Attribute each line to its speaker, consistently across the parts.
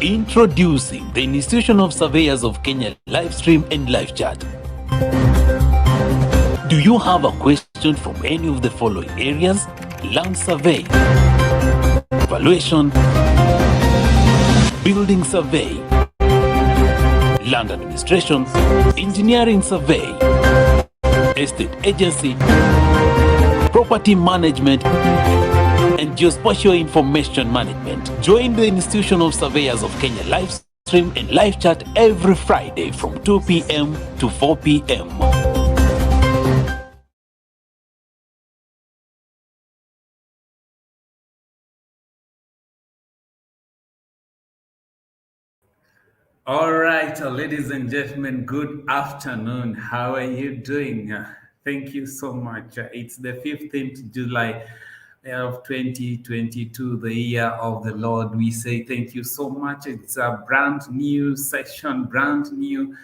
Speaker 1: Introducing the Institution of Surveyors of Kenya live stream and live chat. Do you have a question from any of the following areas? Land survey, valuation, building survey, land administration, engineering survey, estate agency, property management, and geospatial information management. Join the Institution of Surveyors of Kenya live stream and live chat every Friday from 2 p.m. to 4 p.m. All right, ladies and gentlemen, good afternoon. How are you doing? Thank you so much. It's the 15th July of 2022, the year of the Lord. We say thank you so much. It's a brand new session, brand new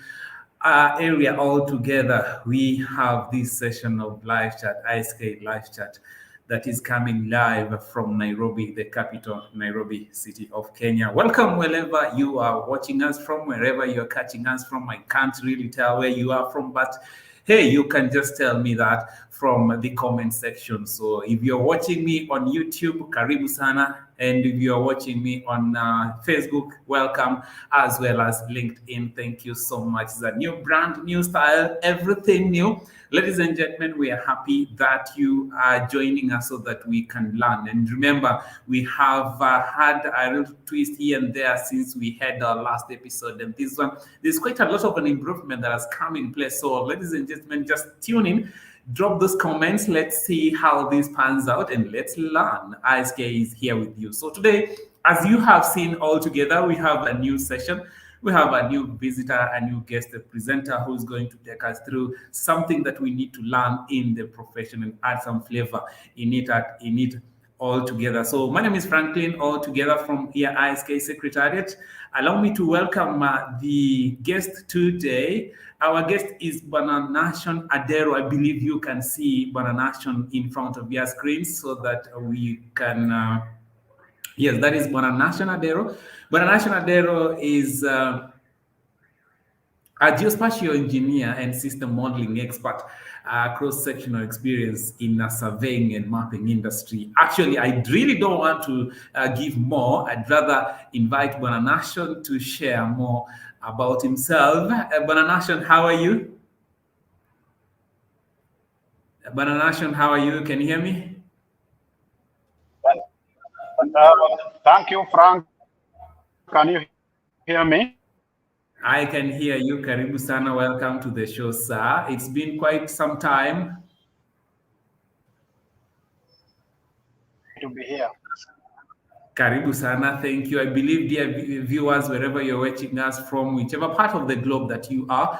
Speaker 1: area altogether. We have this session of live chat, ISK live chat, that is coming live from Nairobi, the capital, Nairobi, city of Kenya. Welcome wherever you are watching us from, wherever you're catching us from. I can't really tell where you are from, but hey, you can just tell me that from the comment section. So if you're watching me on YouTube, karibu sana. And if you're watching me on Facebook, welcome, as well as LinkedIn. Thank you so much. It's a new brand, new style, everything new. Ladies and gentlemen, we are happy that you are joining us so that we can learn. And remember, we have had a little twist here and there since we had our last episode. And this one, there's quite a lot of an improvement that has come in place. So ladies and gentlemen, just tune in. Drop those comments. Let's see how this pans out and let's learn. ISK is here with you. So today, as you have seen all together, we have a new session. We have a new visitor, a new guest, a presenter who's going to take us through something that we need to learn in the profession and add some flavor in it all together. So my name is Franklin, all together from here, ISK Secretariat. Allow me to welcome the guest today. Our guest is Bwana Nation Adero. I believe you can see Bwana Nation in front of your screens so that we can... Yes, that is Bwana Nation Adero. Bwana Nation Adero is a geospatial engineer and system modeling expert, cross-sectional experience in the surveying and mapping industry. Actually, I really don't want to give more. I'd rather invite Bwana Nation to share more about himself. Bwana Nation, how are you? Bwana Nation, how are you? Can you hear me?
Speaker 2: Thank you, Frank. Can you hear me?
Speaker 1: I can hear you. Karibu sana. Welcome to the show, sir. It's been quite some time.
Speaker 2: To be here.
Speaker 1: Karibu sana. Thank you. I believe, dear viewers, wherever you're watching us from, whichever part of the globe that you are,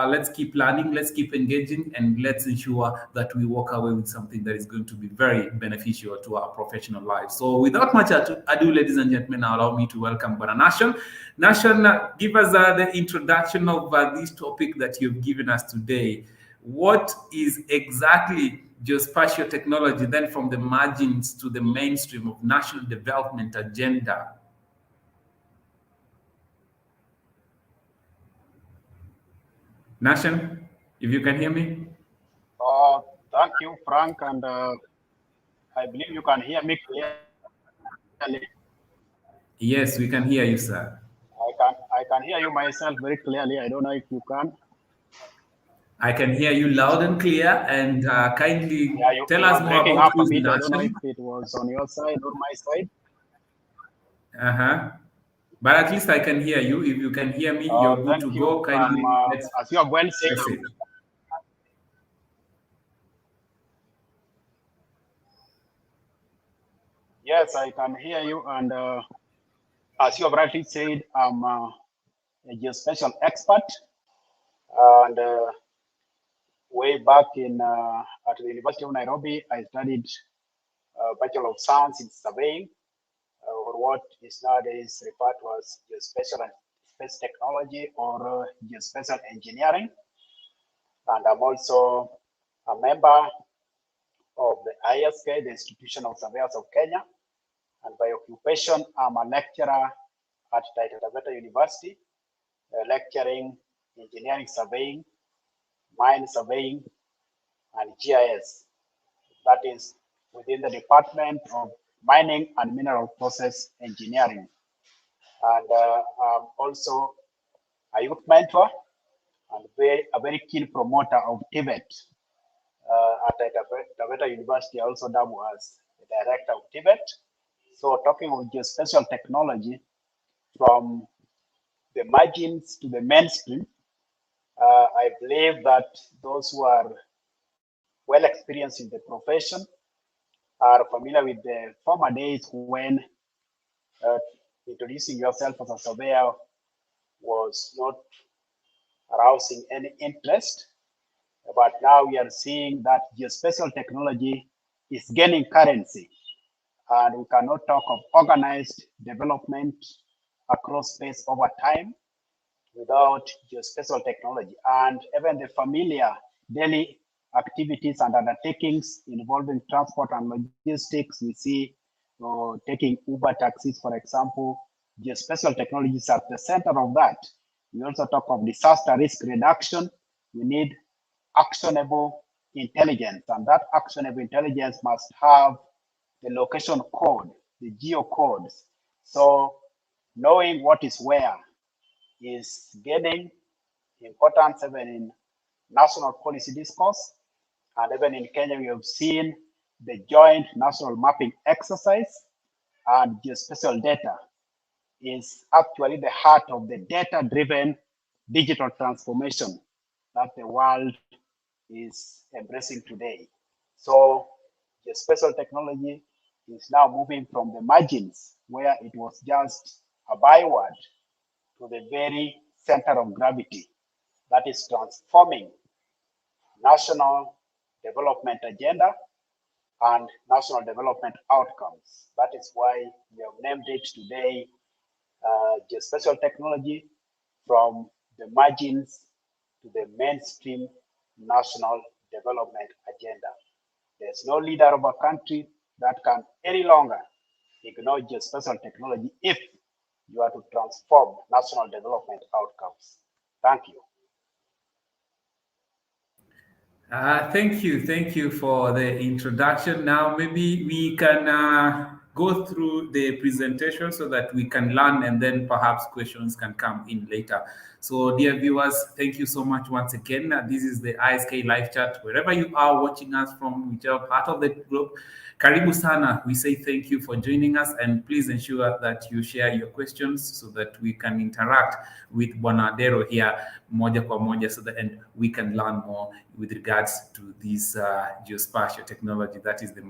Speaker 1: let's keep learning, let's keep engaging, and let's ensure that we walk away with something that is going to be very beneficial to our professional lives. So without much ado, ladies and gentlemen, allow me to welcome Bwana Nation. Nation, give us the introduction of this topic that you've given us today. What is exactly geospatial technology, then from the margins to the mainstream of national development agenda? Nation, if you can hear me.
Speaker 2: Thank you, Frank, and I believe you can hear me clearly.
Speaker 1: Yes, we can hear you, sir.
Speaker 2: I can hear you myself very clearly. I don't know if you can.
Speaker 1: I can hear you loud and clear, and kindly tell us more about who's Nation.
Speaker 2: I don't know if it was on your side or my
Speaker 1: side. But at least I can hear you. If you can hear me, you're good to go. Kindly,
Speaker 2: as you have well said. Yes, I can hear you, and as you have rightly said, I'm a geospatial expert, and way back in at the University of Nairobi, I studied Bachelor of Science in Surveying, or what is nowadays referred to as Geospatial and Space Technology, or Geospatial Engineering. And I'm also a member of the ISK, the Institution of Surveyors of Kenya. And by occupation, I'm a lecturer at Taita University, lecturing engineering surveying, mine surveying, and GIS. That is within the Department of Mining and Mineral Process Engineering. And I'm also a youth mentor and a very keen promoter of Tibet. At Taveta University, I also double as the director of Tibet. So talking of geospatial technology, from the margins to the mainstream, I believe that those who are well experienced in the profession are familiar with the former days when uh, introducing yourself as a surveyor was not arousing any interest. But now we are seeing that geospatial technology is gaining currency, and we cannot talk of organized development across space over time without geospatial technology. And even the familiar daily activities and undertakings involving transport and logistics, we see taking Uber taxis, for example, geospatial technology is at the center of that. We also talk of disaster risk reduction. We need actionable intelligence, and that actionable intelligence must have the location code, the geocodes. So knowing what is where is gaining importance even in national policy discourse. And even in Kenya, we have seen the joint national mapping exercise, and geospatial data is actually the heart of the data-driven digital transformation that the world is embracing today. So geospatial technology is now moving from the margins where it was just a byword to the very center of gravity that is transforming national development agenda and national development outcomes. That is why we have named it today geospatial technology, from the margins to the mainstream national development agenda. There's no leader of a country that can any longer ignore geospatial technology if you are to transform national development outcomes. Thank you.
Speaker 1: Thank you for the introduction. Now, maybe we can go through the presentation so that we can learn, and then perhaps questions can come in later. So, dear viewers, thank you so much once again. This is the ISK live chat. Wherever you are watching us from, whichever part of the globe, Karibu Sana. We say thank you for joining us, and please ensure that you share your questions so that we can interact with Bonadero here, moja kwa moja, so that and we can learn more with regards to this geospatial technology, that is the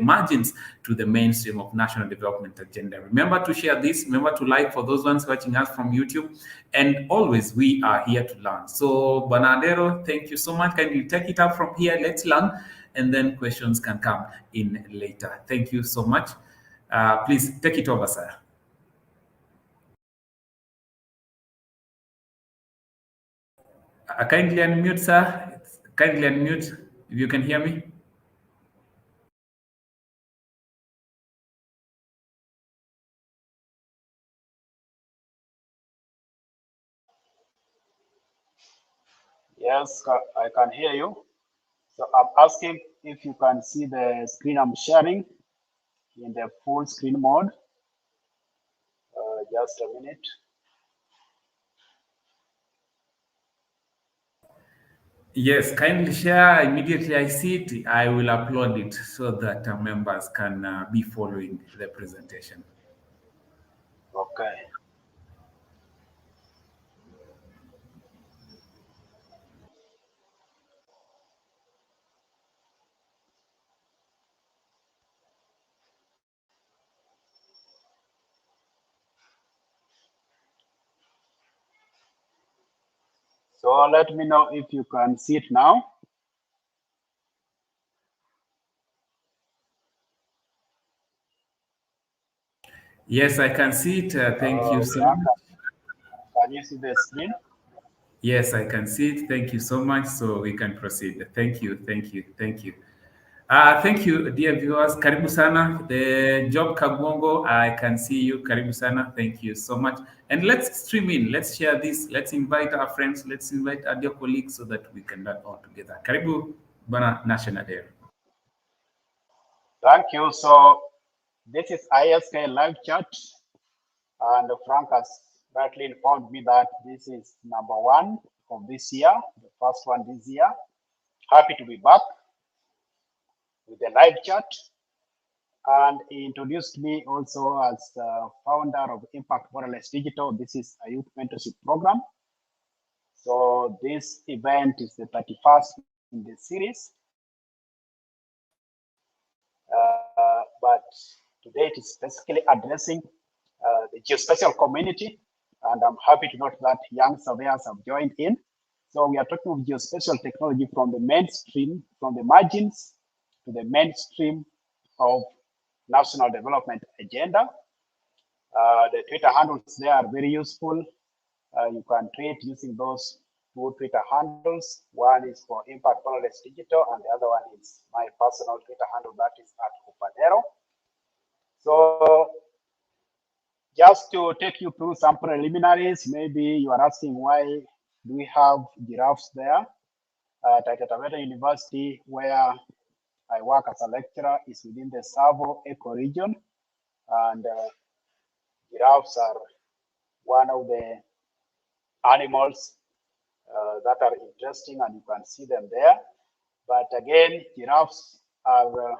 Speaker 1: margins to the mainstream of national development agenda. Remember to share this, remember to like for those ones watching us from YouTube, and always we are here to learn. So Bonadero, thank you so much. Can you take it up from here? Let's learn, and then questions can come in later. Thank you so much. Please take it over, sir. Kindly unmute, sir. Kindly unmute if you can hear me.
Speaker 2: Yes, I can hear you. So I'm asking if you can see the screen I'm sharing in the full screen mode. Just a minute.
Speaker 1: Yes, kindly share. Immediately I see it, I will upload it so that members can be following the presentation.
Speaker 2: Okay. So let me know if you can see it now.
Speaker 1: Yes, I can see it. Thank you so
Speaker 2: Yeah,
Speaker 1: much.
Speaker 2: can you see the screen?
Speaker 1: Yes, I can see it. Thank you so much. So we can proceed. Thank you, thank you, thank you. Thank you, dear viewers. Karibu sana. The Job Kagongo, I can see you. Karibu sana. Thank you so much. And let's stream in. Let's share this. Let's invite our friends. Let's invite our dear colleagues so that we can learn all together. Karibu, Bana National Day.
Speaker 2: Thank you. So this is ISK live chat, and Frank has rightly informed me that this is number one of this year, the first one this year. Happy to be back with the live chat, and he introduced me also as the founder of Impact Borderless Digital. This is a youth mentorship program. So this event is the 31st in the series, but today it is basically addressing the geospatial community, and I'm happy to note that young surveyors have joined in. So we are talking of geospatial technology from the mainstream, from the margins to the mainstream of national development agenda. The Twitter handles there are very useful. You can tweet using those two Twitter handles. One is for Impact Borderless Digital, and the other one is my personal Twitter handle, that is at Upadero. So just to take you through some preliminaries, maybe you are asking why do we have giraffes there? Taita Taveta University, where I work as a lecturer, is within the Savo ecoregion, and giraffes are one of the animals that are interesting, and you can see them there. But again, giraffes are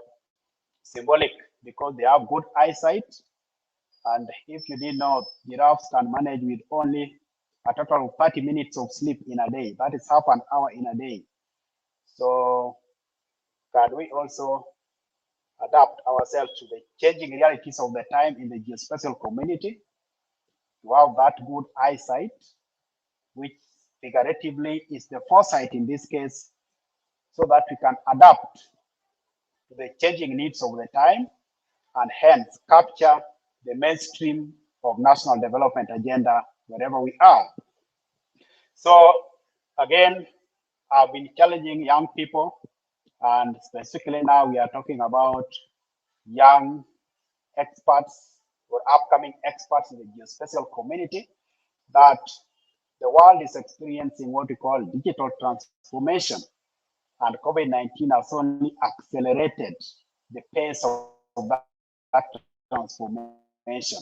Speaker 2: symbolic because they have good eyesight. And if you didn't know, giraffes can manage with only a total of 30 minutes of sleep in a day. That is half an hour in a day. So can we also adapt ourselves to the changing realities of the time in the geospatial community to have that good eyesight, which figuratively is the foresight in this case, so that we can adapt to the changing needs of the time and hence capture the mainstream of national development agenda wherever we are. So again, I've been challenging young people, and specifically now we are talking about young experts or upcoming experts in the geospatial community, that the world is experiencing what we call digital transformation, and COVID-19 has only accelerated the pace of that transformation.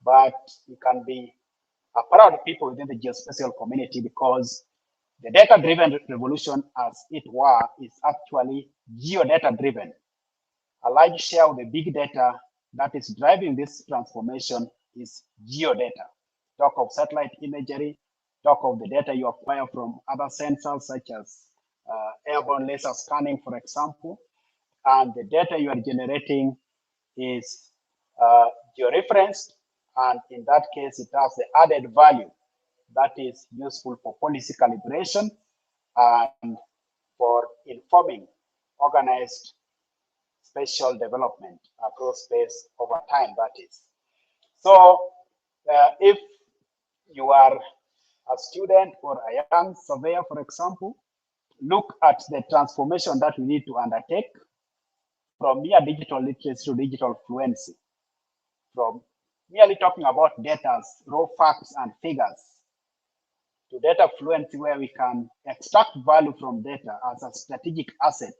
Speaker 2: But we can be a proud people within the geospatial community because the data-driven revolution, as it were, is actually geo-data driven. A large share of the big data that is driving this transformation is geodata. Talk of satellite imagery, talk of the data you acquire from other sensors such as airborne laser scanning, for example, and the data you are generating is georeferenced, and in that case, it has the added value that is useful for policy calibration and for informing organized spatial development across space over time, that is. So if you are a student or a young surveyor, for example, look at the transformation that we need to undertake from mere digital literacy to digital fluency, from merely talking about data, raw facts and figures, to data fluency where we can extract value from data as a strategic asset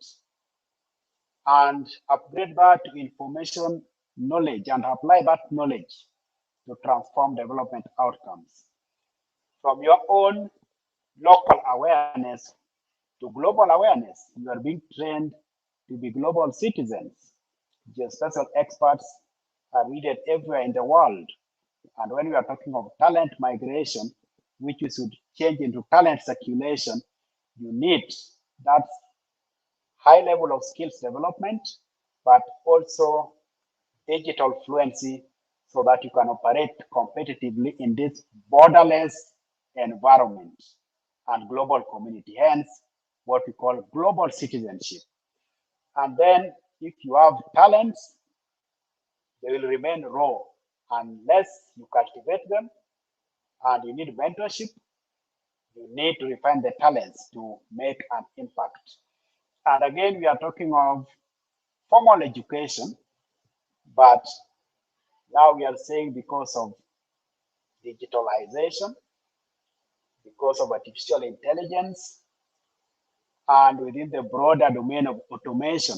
Speaker 2: and upgrade that to information knowledge and apply that knowledge to transform development outcomes. From your own local awareness to global awareness, you are being trained to be global citizens. Geospatial experts are needed everywhere in the world. And when we are talking of talent migration, which we should change into talent circulation, you need that high level of skills development, but also digital fluency so that you can operate competitively in this borderless environment and global community, hence what we call global citizenship. And then if you have talents, they will remain raw unless you cultivate them, and you need mentorship. You need to refine the talents to make an impact. And again, we are talking of formal education, but now we are saying because of digitalization, because of artificial intelligence, and within the broader domain of automation,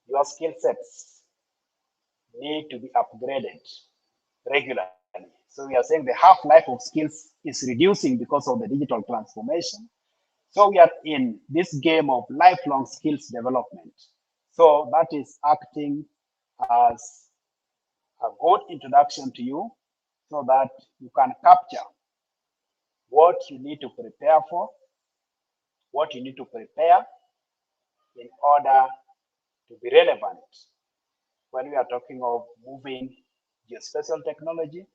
Speaker 2: your skill sets need to be upgraded regularly. So we are saying the half-life of skills is reducing because of the digital transformation. So we are in this game of lifelong skills development. So that is acting as a good introduction to you so that you can capture what you need to prepare for, what you need to prepare in order to be relevant when we are talking of moving geospatial technology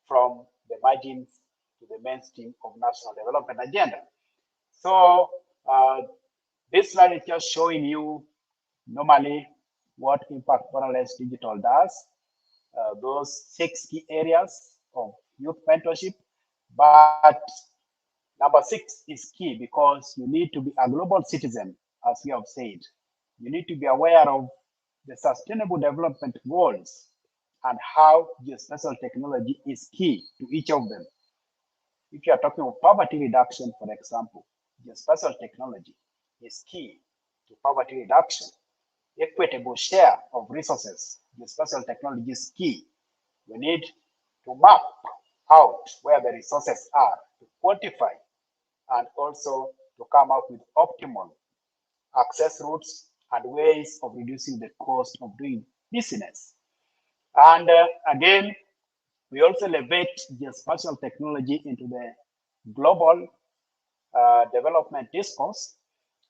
Speaker 2: from the margins to the mainstream of national development agenda. So this slide is just showing you normally what Impact Parallels Digital does, those 6 key areas of youth mentorship. But number 6 is key because you need to be a global citizen, as we have said. You need to be aware of the sustainable development goals and how geospatial technology is key to each of them. If you are talking of poverty reduction, for example, geospatial technology is key to poverty reduction. Equitable share of resources, geospatial technology is key. We need to map out where the resources are, to quantify, and also to come up with optimal access routes and ways of reducing the cost of doing business. And again, we also elevate geospatial technology into the global development discourse.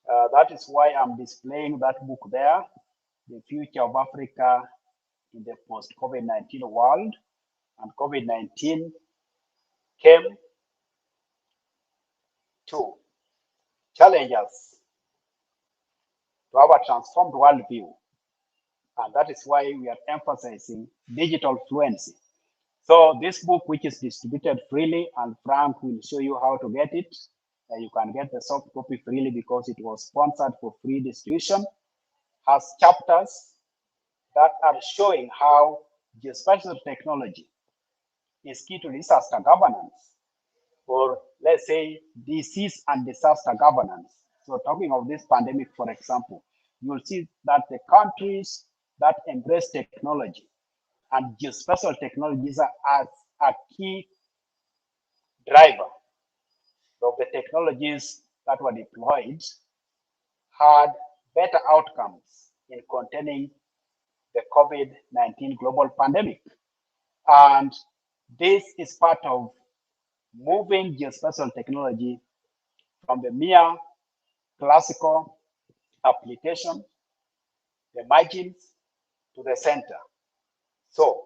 Speaker 2: That is why I'm displaying that book there, The Future of Africa in the Post-COVID-19 World. And COVID-19 came to challenge us to have a transformed worldview. And that is why we are emphasizing digital fluency. So this book, which is distributed freely, and Frank will show you how to get it. You can get the soft copy freely because it was sponsored for free distribution, has chapters that are showing how geospatial technology is key to disaster governance, or let's say disease and disaster governance. So talking of this pandemic, for example, you'll see that the countries that embrace technology and geospatial technologies are as a key driver of the technologies that were deployed had better outcomes in containing the COVID-19 global pandemic. And this is part of moving geospatial technology from the mere classical application, the margins, to the center. So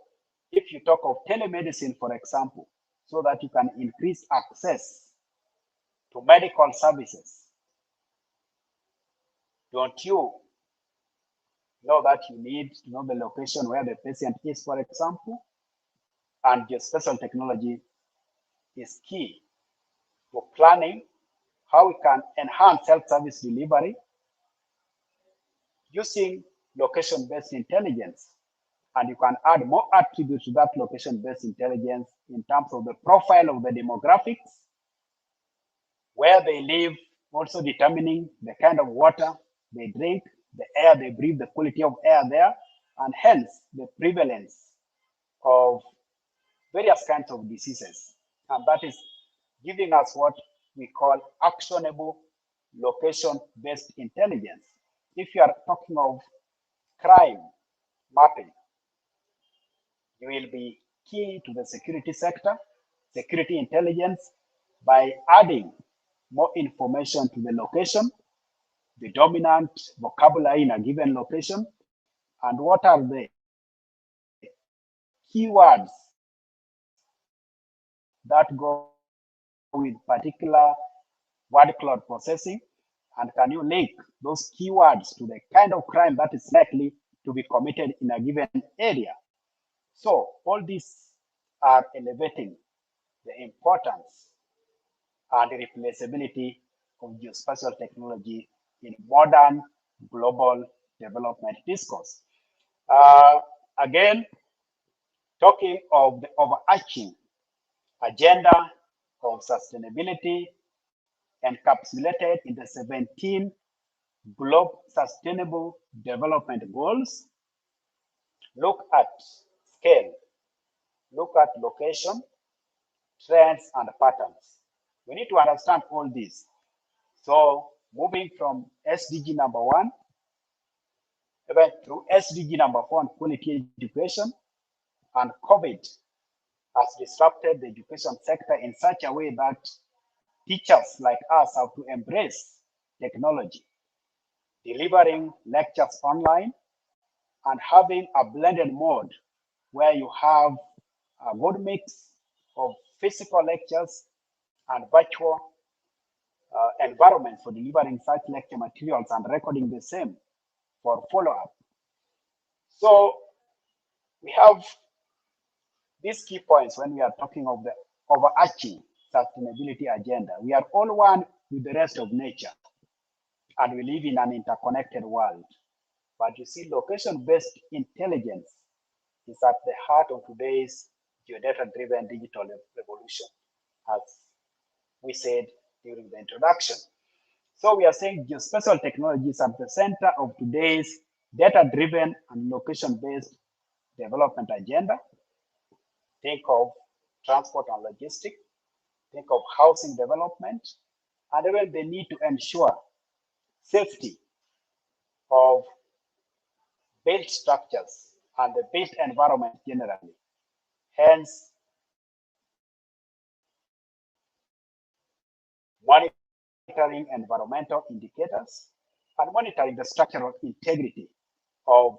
Speaker 2: if you talk of telemedicine, for example, so that you can increase access to medical services, don't you know that you need to know the location where the patient is, for example? And geospatial technology is key for planning how we can enhance health service delivery using location-based intelligence. And you can add more attributes to that location-based intelligence in terms of the profile of the demographics, where they live, also determining the kind of water they drink, the air they breathe, the quality of air there, and hence the prevalence of various kinds of diseases. And that is giving us what we call actionable location-based intelligence. If you are talking of crime mapping, you will be key to the security sector, security intelligence, by adding more information to the location, the dominant vocabulary in a given location, and what are the keywords that go with particular word cloud processing, and can you link those keywords to the kind of crime that is likely to be committed in a given area. So all these are elevating the importance and replaceability of geospatial technology in modern global development discourse. Again, talking of the overarching agenda of sustainability encapsulated in the 17 Global Sustainable Development Goals, look at scale, look at location, trends, and patterns. We need to understand all this. So moving from SDG number 1 even through SDG number 4 on quality education, and COVID has disrupted the education sector in such a way that teachers like us have to embrace technology, delivering lectures online and having a blended mode where you have a good mix of physical lectures and virtual environments for delivering such lecture materials and recording the same for follow-up. So we have these key points when we are talking of the overarching sustainability agenda. We are all one with the rest of nature, and we live in an interconnected world. But you see, location-based intelligence is at the heart of today's geodata-driven digital revolution, as we said during the introduction. So we are saying geospatial technology is at the center of today's data-driven and location-based development agenda. Think of transport and logistics, think of housing development, and even the need to ensure safety of built structures and the built environment generally. Hence, monitoring environmental indicators and monitoring the structural integrity of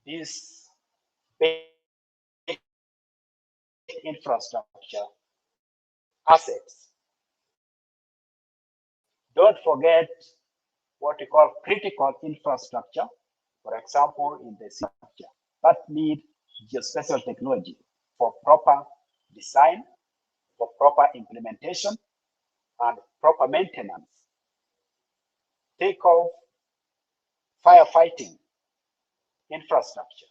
Speaker 2: these infrastructure assets. Don't forget what we call critical infrastructure, for example, in the structure that need geospatial technology for proper design, for proper implementation, and proper maintenance. Think of firefighting infrastructure.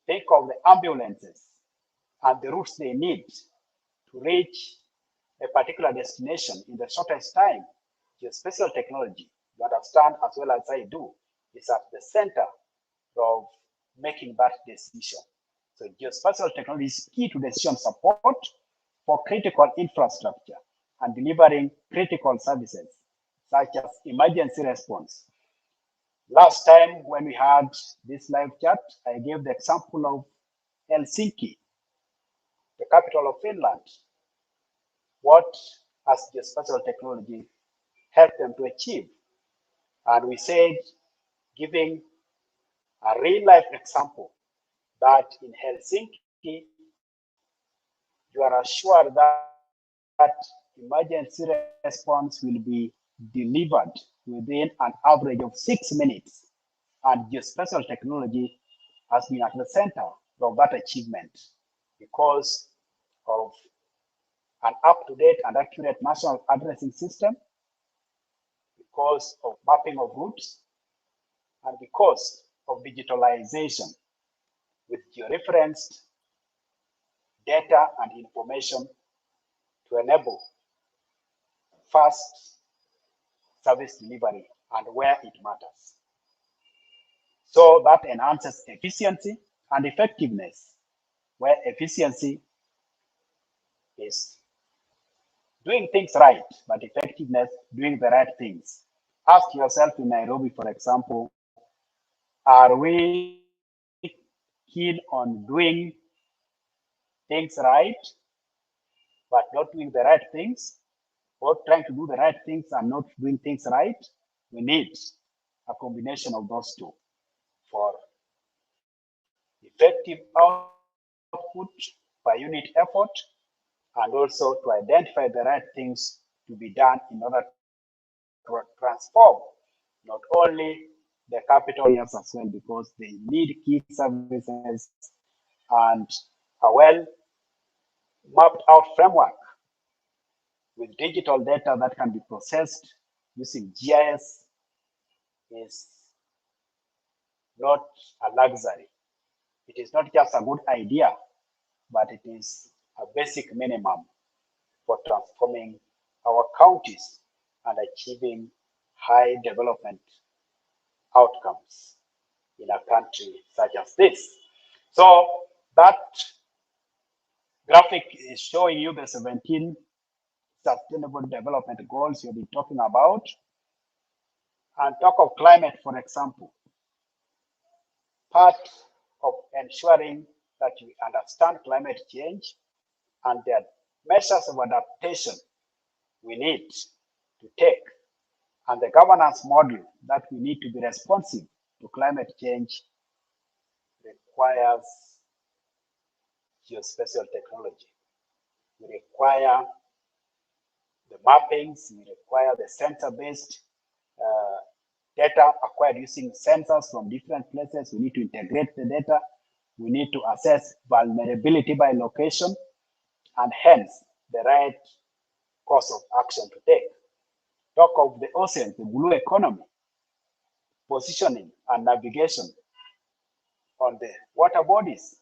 Speaker 2: Think of the ambulances and the routes they need to reach a particular destination in the shortest time. Geospatial technology, you understand as well as I do, is at the center of making that decision. So geospatial technology is key to decision support for critical infrastructure and delivering critical services such as emergency response. Last time when we had this live chat, I gave the example of Helsinki, the capital of Finland. What has geospatial technology helped them to achieve? And we said, giving a real life example, that in Helsinki, you are assured that emergency response will be delivered within an average of 6 minutes. And geospatial technology has been at the center of that achievement because of an up-to-date and accurate national addressing system, because of mapping of routes, and because of digitalization with georeferenced data and information to enable fast service delivery and where it matters. So that enhances efficiency and effectiveness, where efficiency is doing things right, but effectiveness, doing the right things. Ask yourself in Nairobi, for example, are we keen on doing things right, but not doing the right things, or trying to do the right things and not doing things right? We need a combination of those two for effective output per unit effort, and also to identify the right things to be done in order to transform not only the capital areas as well, because they need key services and a well mapped out framework with digital data that can be processed using GIS is not a luxury. It is not just a good idea, but it is a basic minimum for transforming our counties and achieving high development outcomes in a country such as this. So that graphic is showing you the 17 sustainable development goals you'll be talking about. And talk of climate, for example, part of ensuring that we understand climate change and the measures of adaptation we need to take, and the governance model that we need to be responsive to climate change requires geospatial technology. We require the mappings, we require the sensor-based data acquired using sensors from different places. We need to integrate the data. We need to assess vulnerability by location, and hence the right course of action to take. Talk of the ocean, the blue economy, positioning and navigation on the water bodies.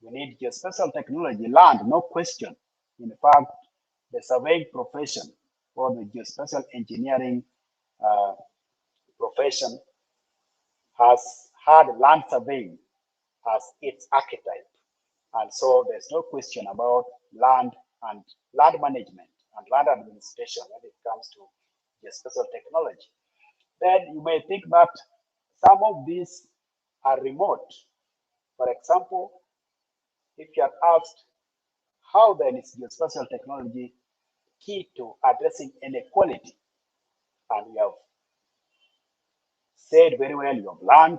Speaker 2: We need geospatial technology, land, no question. In fact, the surveying profession or the geospatial engineering profession has had land surveying as its archetype. And so there's no question about land and land management and land administration when it comes to geospatial technology. Then you may think that some of these are remote. For example, if you are asked, how then is geospatial technology key to addressing inequality? And we have said very well, you have learned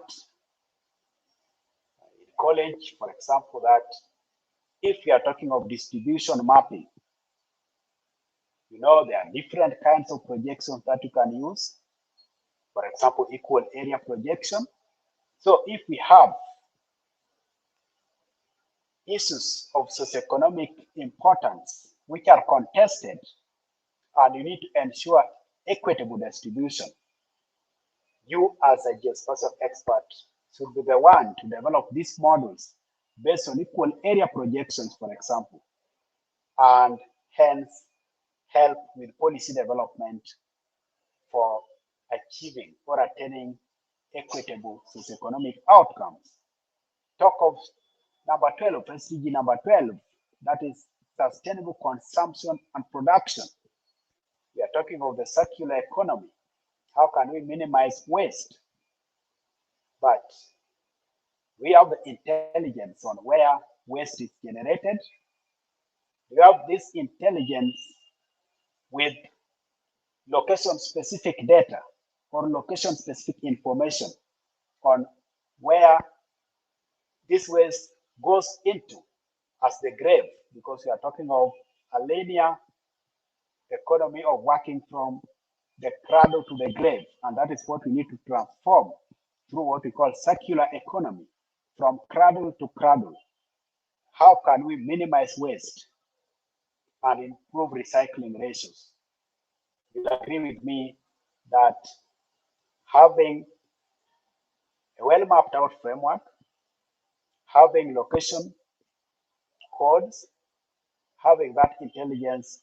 Speaker 2: in college, for example, that if we are talking of distribution mapping, you know, there are different kinds of projections that you can use. For example, equal area projection. So if we have issues of socioeconomic importance which are contested, and you need to ensure equitable distribution, you as a geospatial expert should be the one to develop these models based on equal area projections, for example, and hence help with policy development for achieving or attaining equitable socioeconomic outcomes. Talk of number 12, SDG number 12, that is sustainable consumption and production. We are talking of the circular economy. How can we minimize waste? But we have the intelligence on where waste is generated. We have this intelligence with location-specific data or location-specific information on where this waste goes into as the grave, because we are talking of a linear economy of working from the cradle to the grave, and that is what we need to transform through what we call circular economy, from cradle to cradle. How can we minimize waste and improve recycling ratios? You'll agree with me that having a well mapped out framework, having location codes, having that intelligence,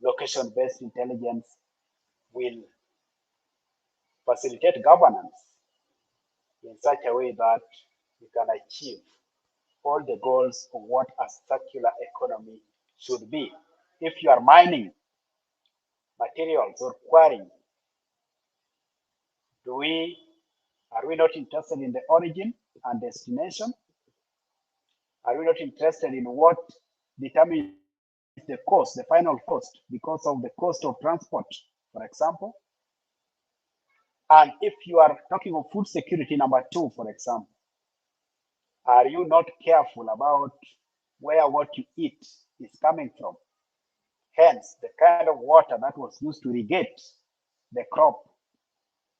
Speaker 2: location-based intelligence, will facilitate governance in such a way that we can achieve all the goals of what a circular economy should be. If you are mining materials or quarrying, are we not interested in the origin and destination? Are we not interested in what determines the cost, the final cost, because of the cost of transport, for example? And if you are talking of food security, number 2, for example, are you not careful about where what you eat is coming from? Hence, the kind of water that was used to irrigate the crop,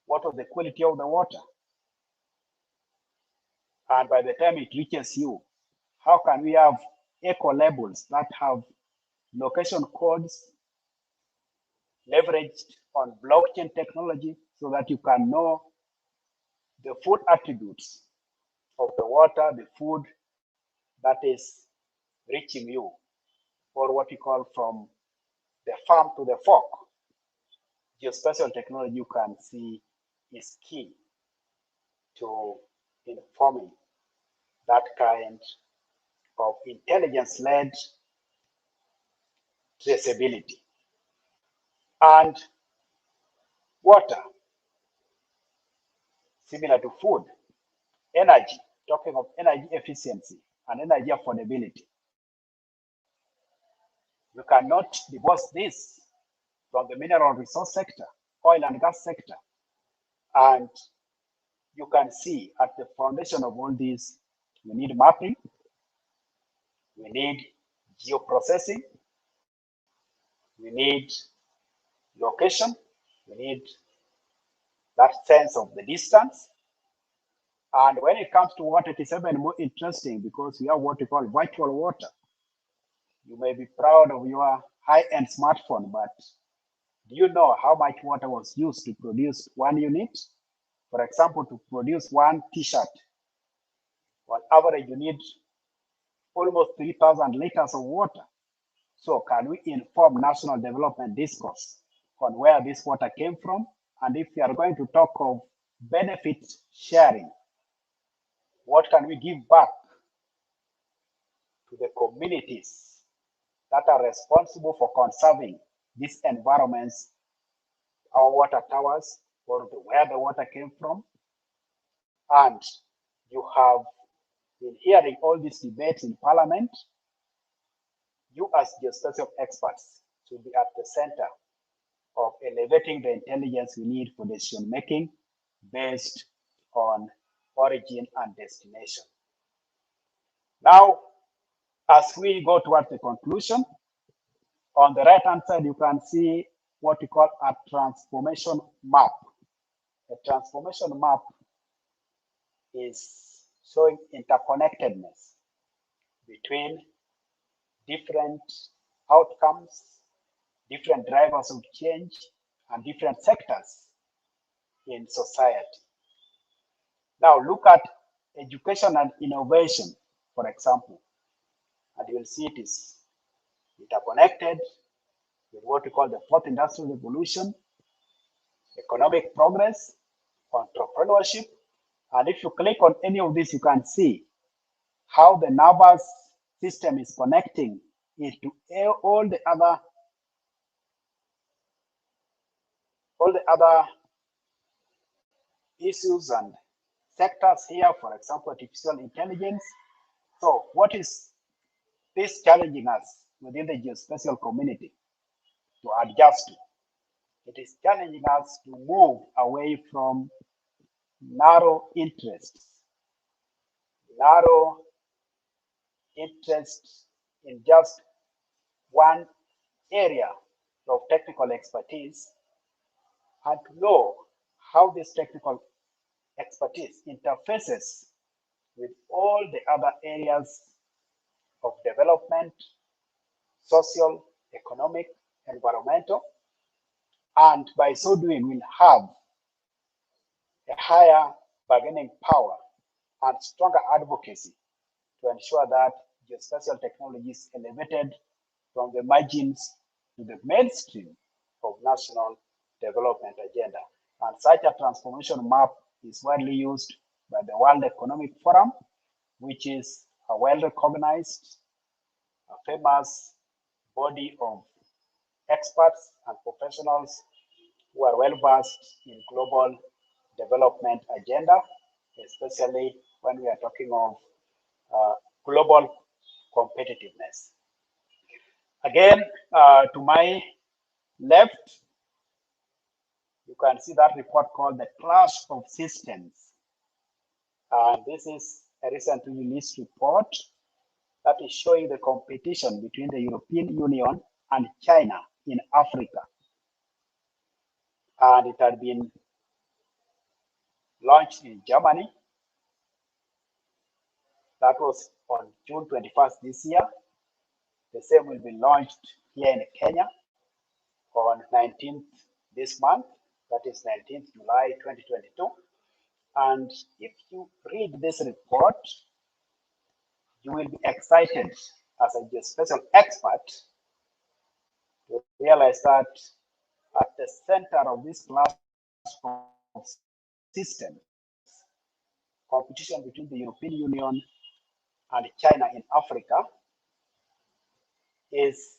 Speaker 2: what was the quality of the water? And by the time it reaches you, how can we have eco labels that have location codes leveraged on blockchain technology so that you can know the food attributes of the water, the food that is reaching you, or what we call from the farm to the fork. Geospatial technology, you can see, is key to informing that kind of intelligence-led traceability. And water, similar to food, energy, talking of energy efficiency and energy affordability. You cannot divorce this from the mineral resource sector, oil and gas sector. And you can see at the foundation of all these, we need mapping, we need geoprocessing, we need location, we need that sense of the distance. And when it comes to water, it is even more interesting because we have what we call virtual water. You may be proud of your high-end smartphone, but do you know how much water was used to produce one unit? For example, to produce one t-shirt, on average, you need almost 3,000 liters of water. So can we inform national development discourse on where this water came from? And if we are going to talk of benefit sharing, what can we give back to the communities that are responsible for conserving these environments, our water towers, or where the water came from? And you have been hearing all these debates in Parliament. You as geospatial experts should be at the center of elevating the intelligence we need for decision making based on origin and destination. Now, as we go towards the conclusion, on the right hand side, you can see what we call a transformation map. A transformation map is showing interconnectedness between different outcomes, different drivers of change, and different sectors in society. Now look at education and innovation, for example, and you'll see it is interconnected with what we call the fourth industrial revolution, economic progress, entrepreneurship. And if you click on any of this, you can see how the nervous system is connecting into all the other issues and sectors here, for example, artificial intelligence. So what is this challenging us within the geospatial community to adjust to? It is challenging us to move away from narrow interests in just one area of technical expertise, and to know how this technical expertise interfaces with all the other areas of development, social, economic, environmental, and by so doing, we'll have a higher bargaining power and stronger advocacy to ensure that geospatial technology is elevated from the margins to the mainstream of national development agenda. And such a transformation map is widely used by the World Economic Forum, which is a well-recognized, a famous body of experts and professionals who are well-versed in global development agenda, especially when we are talking of global competitiveness. Again, to my left, you can see that report called The Clash of Systems. This is a recently released report that is showing the competition between the European Union and China in Africa. And it had been launched in Germany. That was on June 21st this year. The same will be launched here in Kenya on 19th this month, that is 19th July 2022. And if you read this report, you will be excited as a geospatial expert to realize that at the center of this class of systems, competition between the European Union and China in Africa is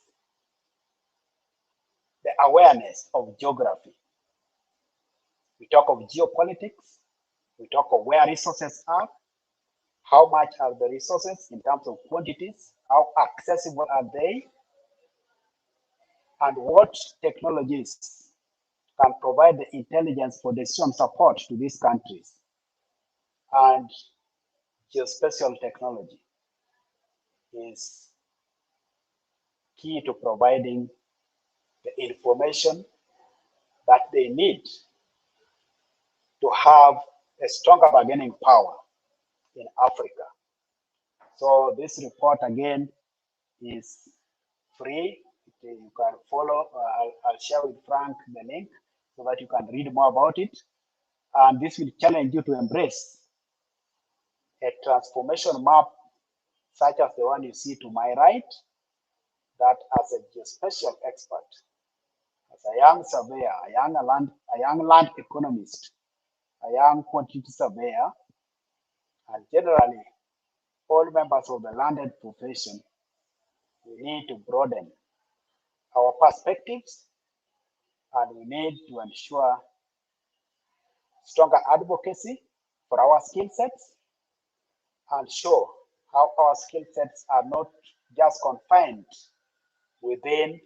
Speaker 2: the awareness of geography. We talk of geopolitics, we talk of where resources are, how much are the resources in terms of quantities, how accessible are they, and what technologies can provide the intelligence for decision support to these countries. And geospatial technology is key to providing the information that they need to have a stronger bargaining power in Africa. So this report again is free. You can follow. I'll share with Frank the link so that you can read more about it. And this will challenge you to embrace a transformation map such as the one you see to my right, that as a geospatial expert, as a young surveyor, a young land economist, a young quantity surveyor, and generally all members of the landed profession, we need to broaden our perspectives, and we need to ensure stronger advocacy for our skill sets and show how our skill sets are not just confined within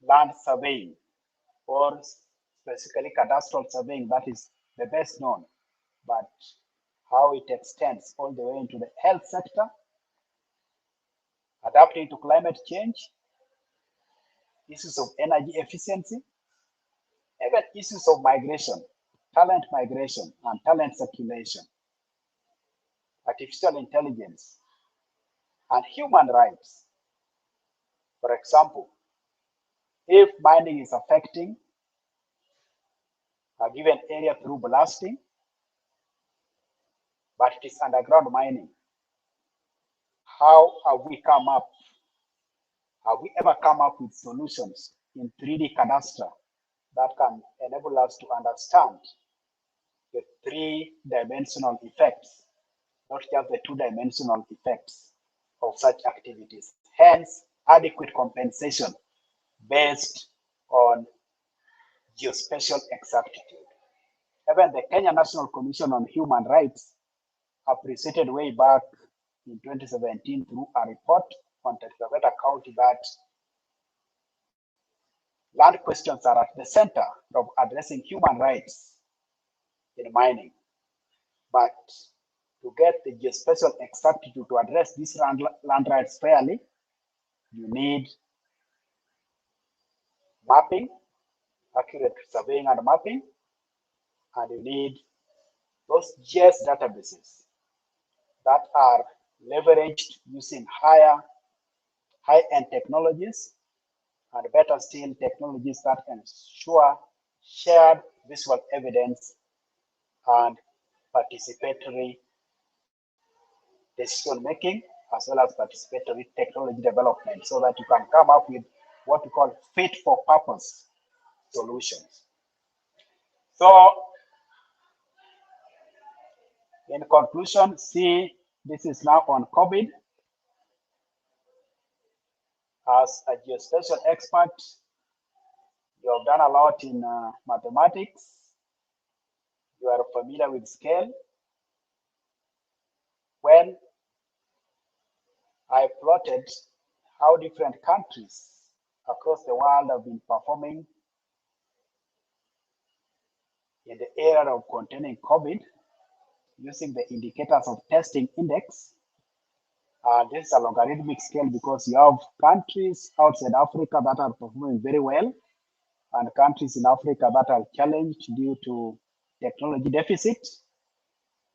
Speaker 2: land surveying or specifically cadastral surveying, that is the best known, but how it extends all the way into the health sector, adapting to climate change, issues of energy efficiency, even issues of migration, talent migration and talent circulation, artificial intelligence, and human rights. For example, if mining is affecting a given area through blasting, but it is underground mining, how have we come up? Have we ever come up with solutions in 3D cadastre that can enable us to understand the three-dimensional effects, not just the two-dimensional effects of such activities? Hence, adequate compensation based on geospatial exactitude. Even the Kenya National Commission on Human Rights appreciated way back in 2017 through a report on Taita County that land questions are at the center of addressing human rights in mining. But to get the geospatial exactitude to address these land rights fairly, you need mapping, accurate surveying and mapping, and you need those GIS databases that are leveraged using high-end technologies, and better still, technologies that ensure shared visual evidence and participatory decision making, as well as participatory technology development, so that you can come up with what we call fit for purpose solutions. So, in conclusion, see, this is now on COVID. As a geospatial expert, you have done a lot in mathematics. You are familiar with scale. When I plotted how different countries across the world have been performing in the area of containing COVID using the indicators of testing index, this is a logarithmic scale because you have countries outside Africa that are performing very well and countries in Africa that are challenged due to technology deficit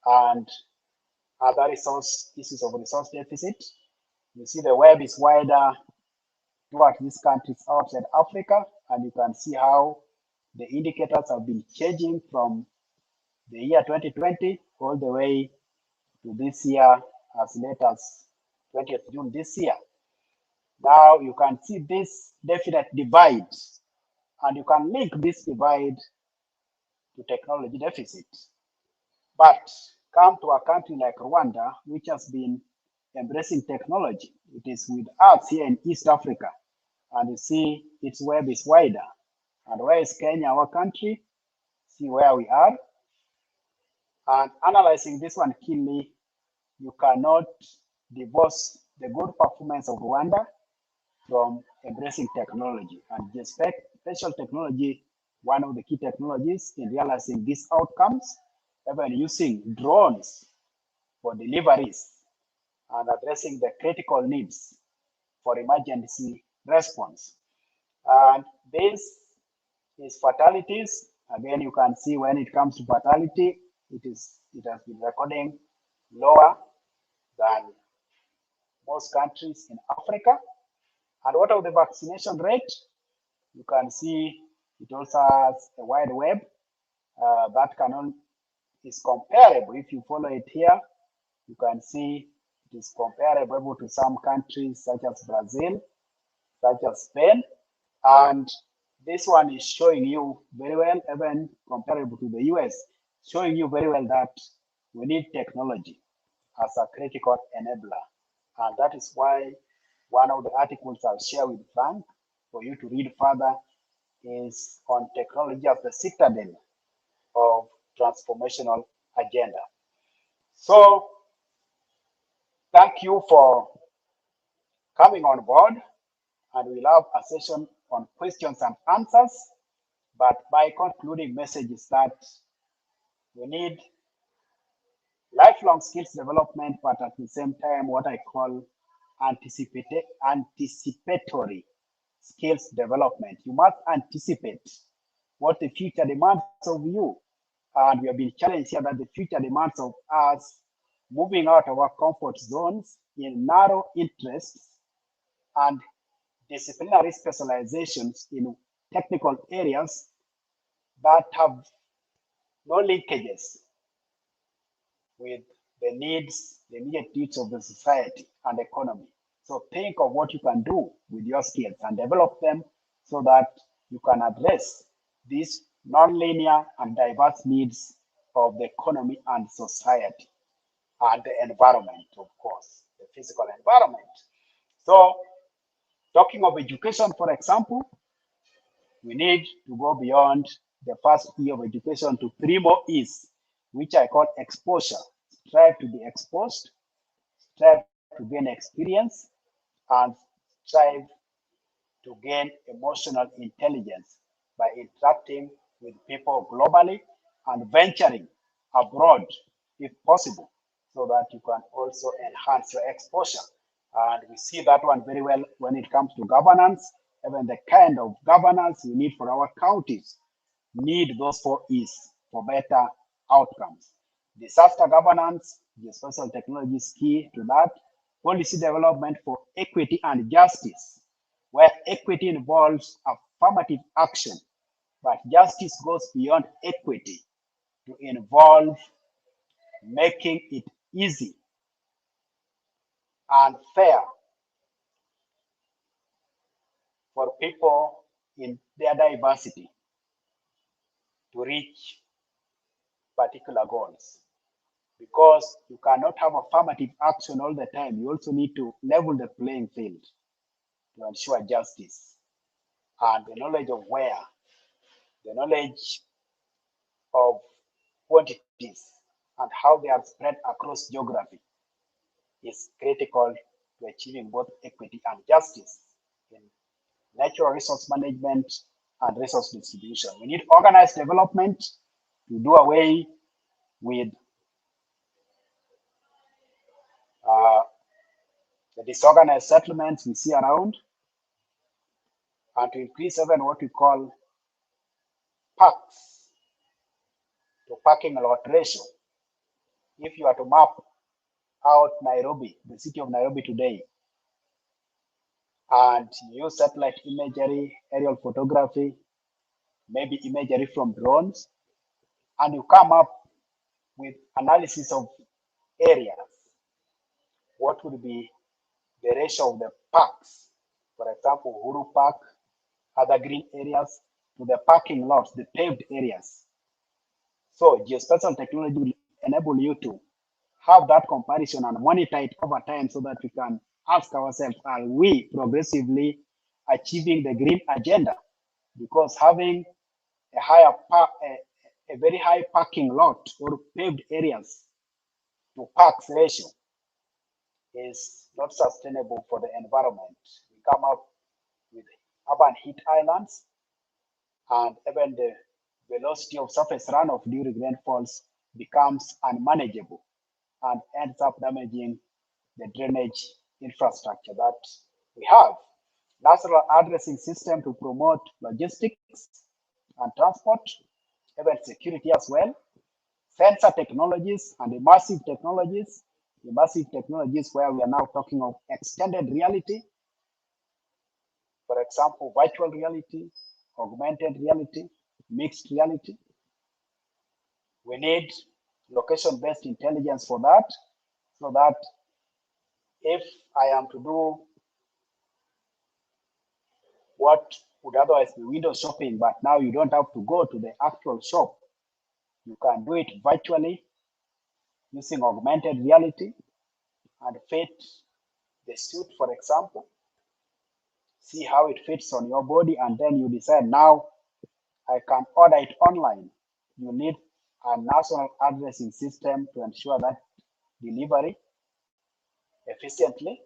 Speaker 2: and other issues of resource deficit. You see the web is wider towards these countries outside Africa, and you can see how the indicators have been changing from the year 2020 all the way to this year as late as 20th June this year. Now you can see this definite divide, and you can link this divide to technology deficit. But come to a country like Rwanda, which has been embracing technology. It is with us here in East Africa, and you see its web is wider. And where is Kenya, our country? See where we are. And analyzing this one keenly, you cannot divorce the good performance of Rwanda from embracing technology. And geospatial technology, one of the key technologies in realizing these outcomes, even using drones for deliveries and addressing the critical needs for emergency response. And this is fatalities. Again, you can see when it comes to fatality, it has been recording lower than most countries in Africa. And what of the vaccination rate? You can see it also has a wide web that is comparable. If you follow it here, you can see it is comparable to some countries such as Brazil, such as Spain. And this one is showing you very well, even comparable to the US, showing you very well that we need technology as a critical enabler. And that is why one of the articles I'll share with Frank for you to read further is on technology as the citadel of transformational agenda. So thank you for coming on board, and we'll have a session on questions and answers. But my concluding message is that we need lifelong skills development, but at the same time, what I call anticipatory skills development. You must anticipate what the future demands of you. And we have been challenged here that the future demands of us moving out of our comfort zones in narrow interests and disciplinary specializations in technical areas that have no linkages with the needs, the immediate needs of the society and economy. So think of what you can do with your skills and develop them so that you can address these non-linear and diverse needs of the economy and society and the environment, of course, the physical environment. So talking of education, for example, we need to go beyond the first E of education to 3 more E's, which I call exposure. Strive to be exposed, strive to gain experience, and strive to gain emotional intelligence by interacting with people globally and venturing abroad if possible, so that you can also enhance your exposure. And we see that one very well when it comes to governance. Even the kind of governance we need for our counties need those 4 E's for better outcomes. Disaster governance, geospatial technology is key to that. Policy development for equity and justice, where equity involves affirmative action, but justice goes beyond equity to involve making it easy and fair for people in their diversity to reach particular goals. Because you cannot have affirmative action all the time. You also need to level the playing field to ensure justice and the knowledge of where, the knowledge of quantities and how they are spread across geography is critical to achieving both equity and justice in natural resource management and resource distribution. We need organized development to do away with the disorganized settlements we see around, and to increase even what we call parks to parking lot ratio. If you are to map out Nairobi, the city of Nairobi today, and you use satellite imagery, aerial photography, maybe imagery from drones, and you come up with analysis of areas. What would be the ratio of the parks? For example, Uhuru Park, other green areas, to the parking lots, the paved areas. So geospatial technology will enable you to have that comparison and monitor it over time so that we can ask ourselves, are we progressively achieving the green agenda? Because having a very high parking lot or paved areas to parks ratio is not sustainable for the environment. We come up with urban heat islands, and even the velocity of surface runoff during rainfalls becomes unmanageable and ends up damaging the drainage infrastructure that we have. Natural addressing system to promote logistics and transport, even security as well. Sensor technologies and immersive technologies. Immersive technologies where we are now talking of extended reality. For example, virtual reality, augmented reality, mixed reality. We need location-based intelligence for that, so that if I am to do what would otherwise be window shopping, but now you don't have to go to the actual shop, you can do it virtually using augmented reality and fit the suit, for example, see how it fits on your body, and then you decide, now I can order it online. You need a national addressing system to ensure that delivery efficiently.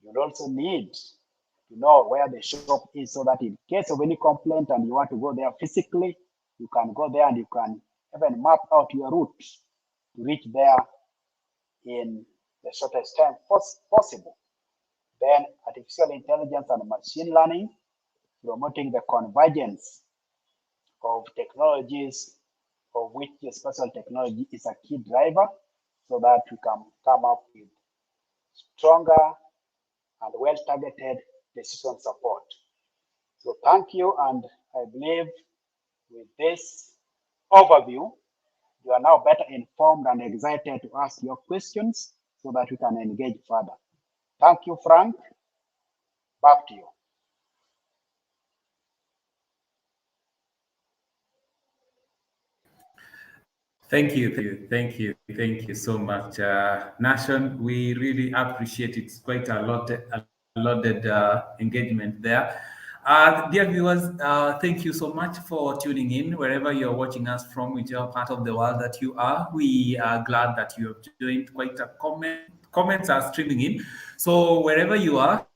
Speaker 2: You'll also need to know where the shop is, so that in case of any complaint and you want to go there physically, you can go there and you can even map out your route to reach there in the shortest time possible. Then artificial intelligence and machine learning, promoting the convergence of technologies, of which geospatial technology is a key driver, so that we can come up with stronger and well-targeted decision support. So thank you, and I believe with this overview, you are now better informed and excited to ask your questions so that we can engage further. Thank you, Frank. Back to you.
Speaker 1: Thank you so much, Nation. We really appreciate it. It's quite a loaded engagement there. Dear viewers, thank you so much for tuning in wherever you're watching us from, whichever part of the world that you are. We are glad that you have joined. Quite a comments are streaming in. So wherever you are,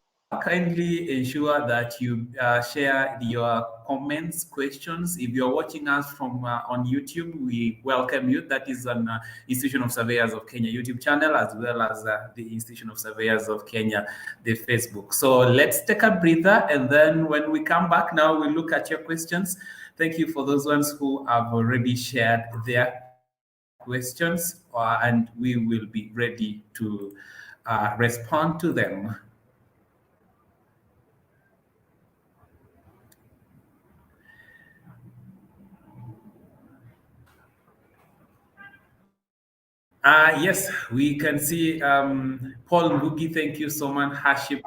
Speaker 1: kindly ensure that you share your comments, questions. If you're watching us from on YouTube, we welcome you. That is an Institution of Surveyors of Kenya YouTube channel, as well as the Institution of Surveyors of Kenya, the Facebook. So let's take a breather, and then when we come back, now we look at your questions. Thank you for those ones who have already shared their questions, and we will be ready to respond to them. Yes, we can see Paul Ngugi. Thank you so much, Hashim.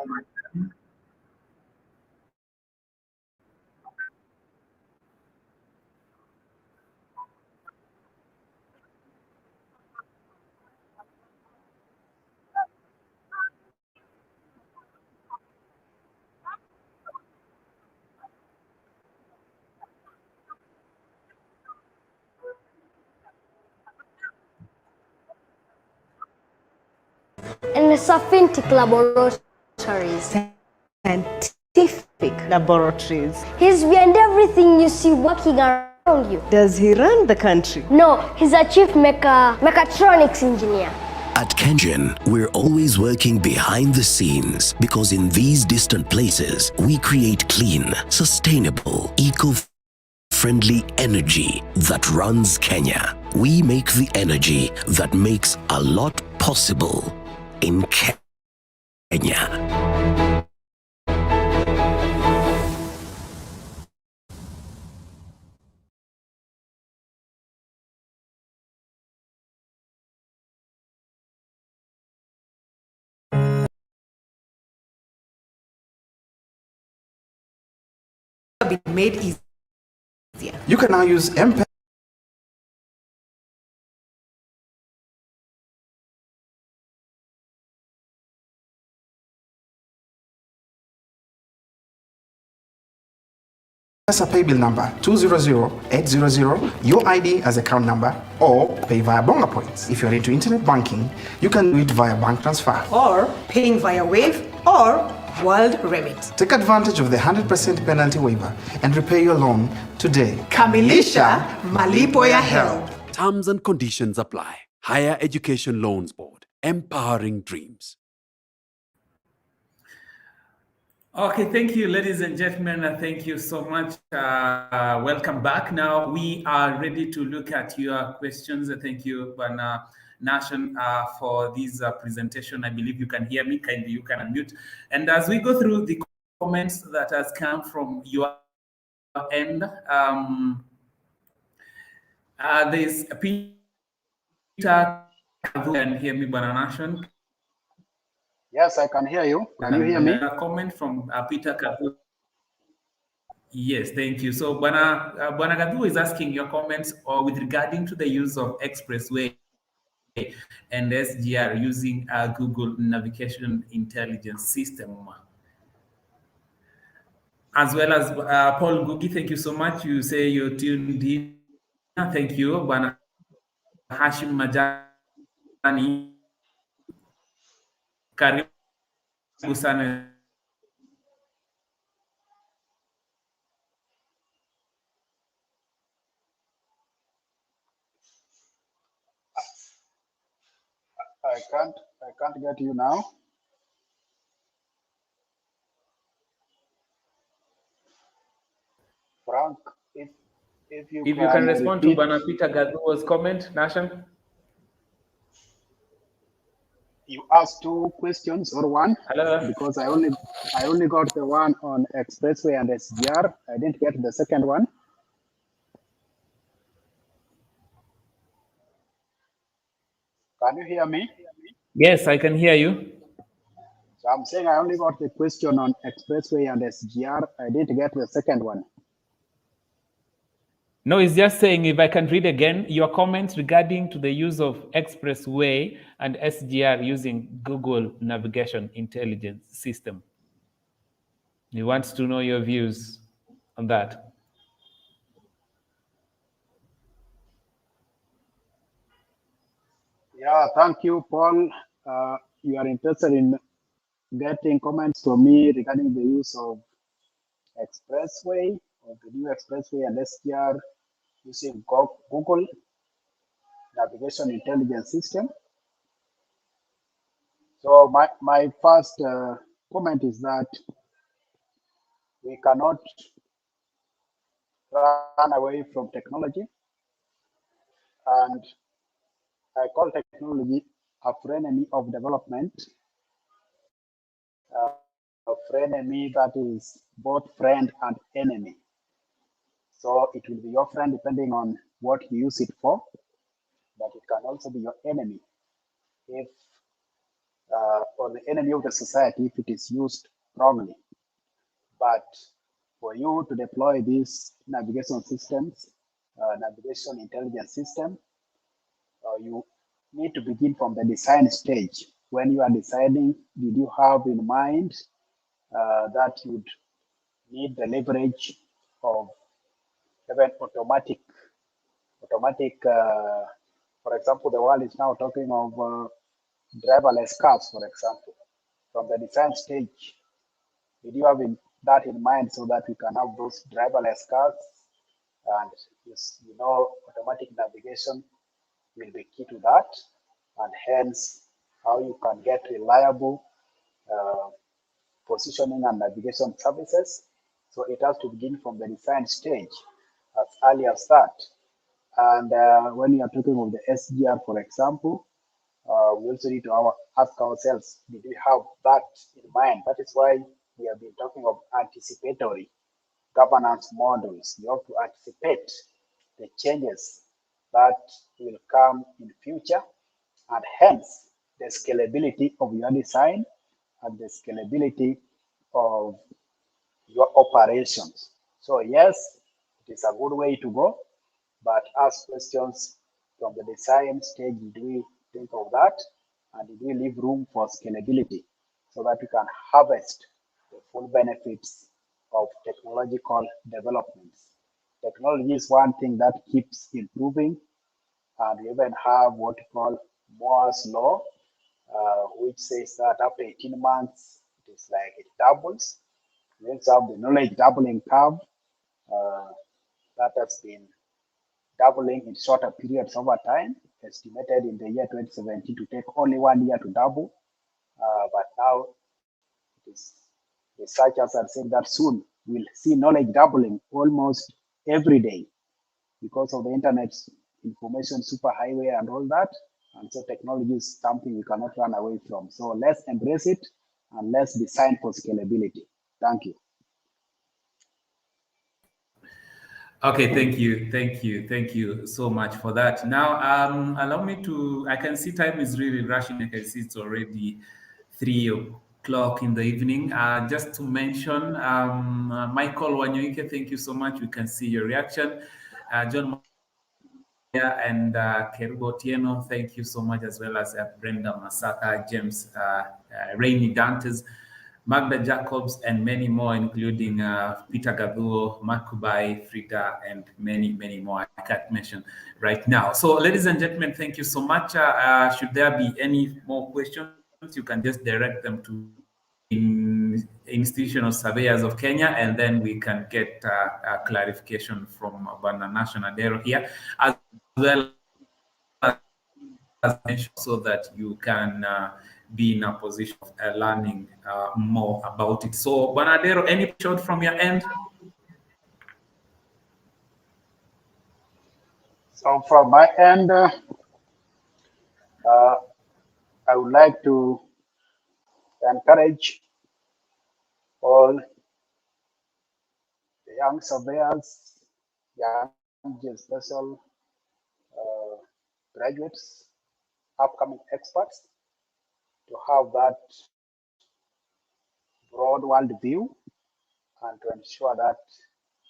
Speaker 3: In the scientific laboratories.
Speaker 4: Scientific laboratories.
Speaker 3: He's behind everything you see working around you.
Speaker 4: Does he run the country?
Speaker 3: No, he's a chief mechatronics engineer.
Speaker 5: At Kengen, we're always working behind the scenes, because in these distant places, we create clean, sustainable, eco-friendly energy that runs Kenya. We make the energy that makes a lot possible in Kenya.
Speaker 6: be made easier.
Speaker 7: You can now use M-Pesa paybill number 200-800, your ID as account number, or pay via Bonga Points. If you're into internet banking, you can do it via bank transfer.
Speaker 6: Or paying via Wave or World Remit.
Speaker 7: Take advantage of the 100% penalty waiver and repay your loan today.
Speaker 6: Kamilisha malipo ya help.
Speaker 8: Terms and conditions apply. Higher Education Loans Board. Empowering dreams.
Speaker 1: Okay, thank you, ladies and gentlemen. Thank you so much. Welcome back. Now we are ready to look at your questions. Thank you, Bana Nation, for this presentation. I believe you can hear me. Kindly, you can unmute. And as we go through the comments that has come from your end, there's Peter. Can hear me, Bana Nation?
Speaker 2: Yes, I can hear you. Can you hear me?
Speaker 1: A comment from Peter Kadu. Yes, thank you. So Bwana Kadu is asking your comments with regarding to the use of expressway and SGR using Google Navigation Intelligence System. As well as Paul Gugi, thank you so much. You say you're tuned in. Thank you. Bwana Hashim Majani. Karibu sana.
Speaker 2: I can't get you now. Frank, if you
Speaker 1: can respond
Speaker 2: repeat.
Speaker 1: to Bwana Peter Gaduo's comment, Nation.
Speaker 2: You asked two questions or one?
Speaker 1: Hello.
Speaker 2: Because I only got the one on expressway and SGR. I didn't get the second one. Can you hear me?
Speaker 1: Yes, I can hear you.
Speaker 2: So I'm saying I only got the question on expressway and SGR. I didn't get the second one.
Speaker 1: No, it's just saying, if I can read again, your comments regarding to the use of expressway and SGR using Google Navigation Intelligence System. He wants to know your views on that.
Speaker 2: Yeah, thank you, Paul. You are interested in getting comments from me regarding the use of expressway, of the new expressway and SGR using Google Navigation Intelligence System. So my first comment is that we cannot run away from technology, and I call technology a frenemy of development, a frenemy that is both friend and enemy. So it will be your friend depending on what you use it for, but it can also be your enemy if or the enemy of the society if it is used wrongly. But for you to deploy these navigation systems, navigation intelligence system, you need to begin from the design stage. When you are deciding, did you have in mind that you'd need the leverage of even automatic, for example, the world is now talking of driverless cars, for example. From the design stage, did you have that in mind so that we can have those driverless cars? And you know, automatic navigation will be key to that, and hence how you can get reliable positioning and navigation services. So it has to begin from the design stage as early as that. And when you are talking of the SGR, for example, we also need to ask ourselves, did we have that in mind? That is why we have been talking of anticipatory governance models. You have to anticipate the changes that will come in future, and hence the scalability of your design and the scalability of your operations. So yes, it is a good way to go, but ask questions from the design stage. Did we think of that? And did we leave room for scalability so that we can harvest the full benefits of technological developments? Technology is one thing that keeps improving, and we even have what we call Moore's law, which says that after 18 months, it is like it doubles. We also have the knowledge doubling curve that has been doubling in shorter periods over time, estimated in the year 2017 to take only 1 year to double. But now it is, researchers are saying that soon we'll see knowledge doubling almost every day because of the internet's information superhighway and all that. And so technology is something we cannot run away from. So let's embrace it and let's design for scalability. Thank you.
Speaker 1: Okay, thank you so much for that. Now, allow me to. I can see time is really rushing. I can see it's already 3 o'clock in the evening. Just to mention, Michael Wanyoike, thank you so much. We can see your reaction. John and Kerubo Tieno, thank you so much, as well as Brenda Masaka, James Rainy Dantes, Magda Jacobs, and many more, including Peter Gaduo, Makubai, Frida, and many, many more I can't mention right now. So, ladies and gentlemen, thank you so much. Should there be any more questions, you can just direct them to Institution of Surveyors of Kenya, and then we can get a clarification from Bwana National Dero here, as well as mentioned, so that you can be in a position of learning more about it. So, Bwana Dero, any shot from your end?
Speaker 2: So from my end, I would like to encourage all the young surveyors, young geospatial graduates, upcoming experts, to have that broad world view and to ensure that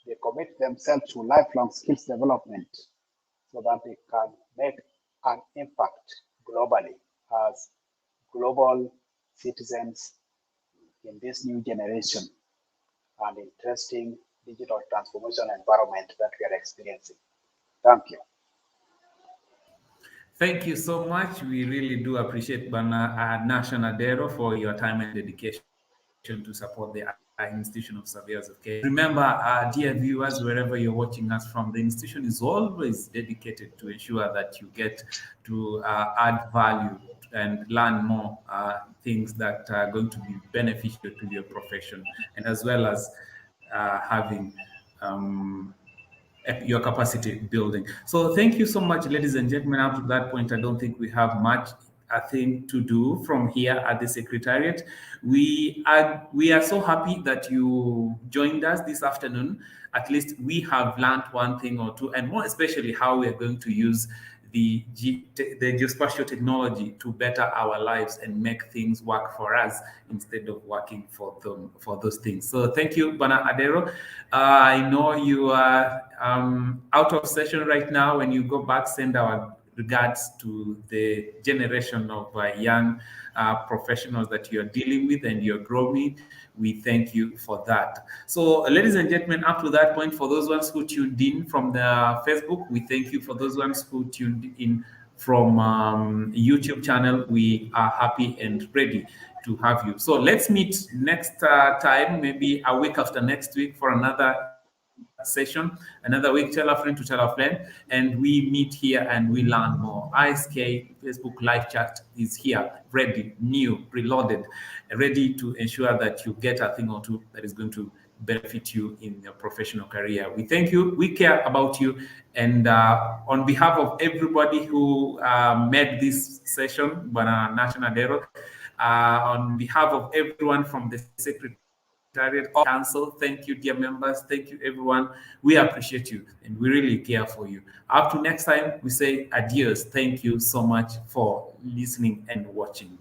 Speaker 2: they commit themselves to lifelong skills development so that they can make an impact globally as global citizens in this new generation and interesting digital transformation environment that we are experiencing. Thank you.
Speaker 1: Thank you so much. We really do appreciate Bwana National Dero for your time and dedication to support the Institution of Surveyors of Kenya. Remember, dear viewers, wherever you're watching us from, the institution is always dedicated to ensure that you get to add value and learn more things that are going to be beneficial to your profession, and as well as having your capacity building. So thank you so much, ladies and gentlemen. Up to that point, I don't think we have much a thing to do from here at the Secretariat. We are so happy that you joined us this afternoon. At least we have learned one thing or two, and more especially how we are going to use the geospatial technology to better our lives and make things work for us instead of working for them, for those things. So thank you, Bwana Adero. I know you are out of session right now. When you go back, send our regards to the generation of young professionals that you're dealing with and you're growing. We thank you for that. So, ladies and gentlemen, up to that point, for those ones who tuned in from the Facebook, we thank you. For those ones who tuned in from YouTube channel, we are happy and ready to have you. So let's meet next time, maybe a week after next week, for another session, another week. Tell a friend to tell a friend, and we meet here and we learn more. ISK Facebook live chat is here, ready, new, reloaded, ready to ensure that you get a thing or two that is going to benefit you in your professional career. We thank you, we care about you, and on behalf of everybody who made this session, Bwana National Dero, on behalf of everyone from the Secretariat of Council, thank you, dear members, thank you, everyone. We appreciate you and we really care for you. Up to next time, we say adios. Thank you so much for listening and watching.